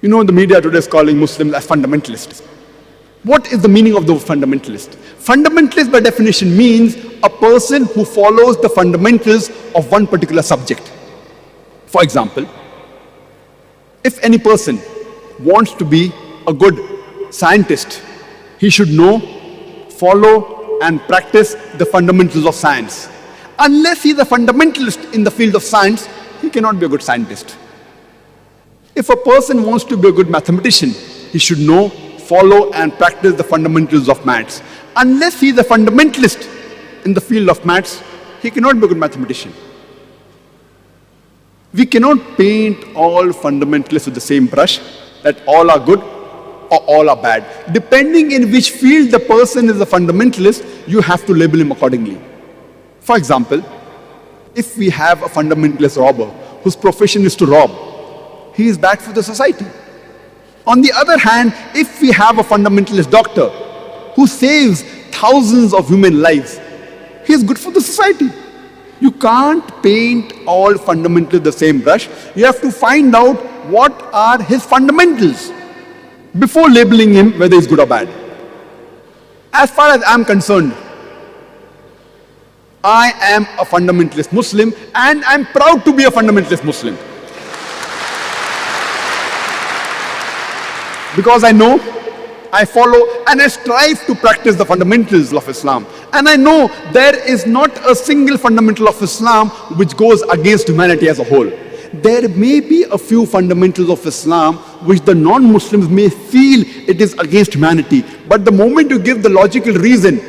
You know, the media today is calling Muslims as fundamentalists. What is the meaning of the word fundamentalist? Fundamentalist by definition means a person who follows the fundamentals of one particular subject. For example, if any person wants to be a good scientist, he should know, follow and practice the fundamentals of science. Unless he is a fundamentalist in the field of science, he cannot be a good scientist. If a person wants to be a good mathematician, he should know, follow and practice the fundamentals of maths. Unless he is a fundamentalist in the field of maths, he cannot be a good mathematician. We cannot paint all fundamentalists with the same brush, that all are good or all are bad. Depending in which field the person is a fundamentalist, you have to label him accordingly. For example, if we have a fundamentalist robber whose profession is to rob, he is bad for the society. On the other hand, if we have a fundamentalist doctor who saves thousands of human lives, he is good for the society. You can't paint all fundamentals the same brush. You have to find out what are his fundamentals before labeling him whether he's good or bad. As far as I'm concerned, I am a fundamentalist Muslim and I'm proud to be a fundamentalist Muslim. Because I know, I follow and I strive to practice the fundamentals of Islam. And I know there is not a single fundamental of Islam which goes against humanity as a whole. There may be a few fundamentals of Islam which the non-Muslims may feel it is against humanity. But the moment you give the logical reason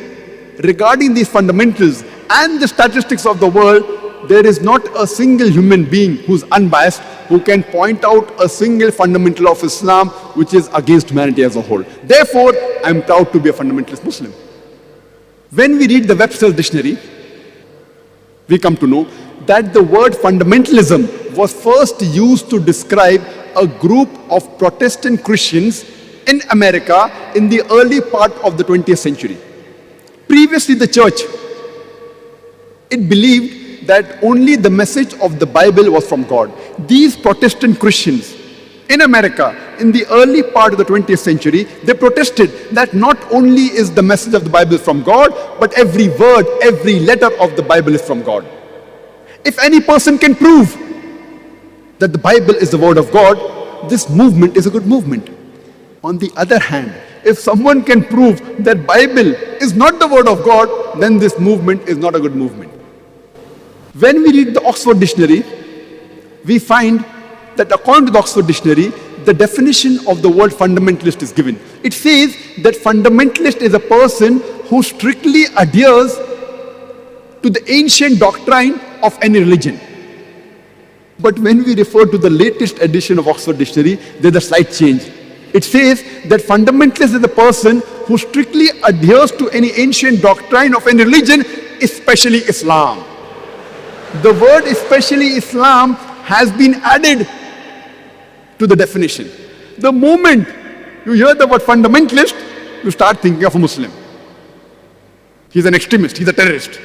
regarding these fundamentals and the statistics of the world, there is not a single human being who's unbiased who can point out a single fundamental of Islam which is against humanity as a whole. Therefore, I'm proud to be a fundamentalist Muslim. When we read the Webster's dictionary, we come to know that the word fundamentalism was first used to describe a group of Protestant Christians in America in the early part of the 20th century. Previously, the church, it believed that only the message of the Bible was from God. These Protestant Christians in America in the early part of the 20th century, they protested that not only is the message of the Bible from God, but every word, every letter of the Bible is from God. If any person can prove that the Bible is the word of God, this movement is a good movement. On the other hand, if someone can prove that Bible is not the word of God, then this movement is not a good movement. When we read the Oxford Dictionary, we find that according to the Oxford Dictionary, the definition of the word fundamentalist is given. It says that fundamentalist is a person who strictly adheres to the ancient doctrine of any religion. But when we refer to the latest edition of Oxford Dictionary, there's a slight change. It says that fundamentalist is a person who strictly adheres to any ancient doctrine of any religion, especially Islam. The word especially Islam has been added to the definition. The moment you hear the word fundamentalist, you start thinking of a Muslim. He's an extremist, he's a terrorist.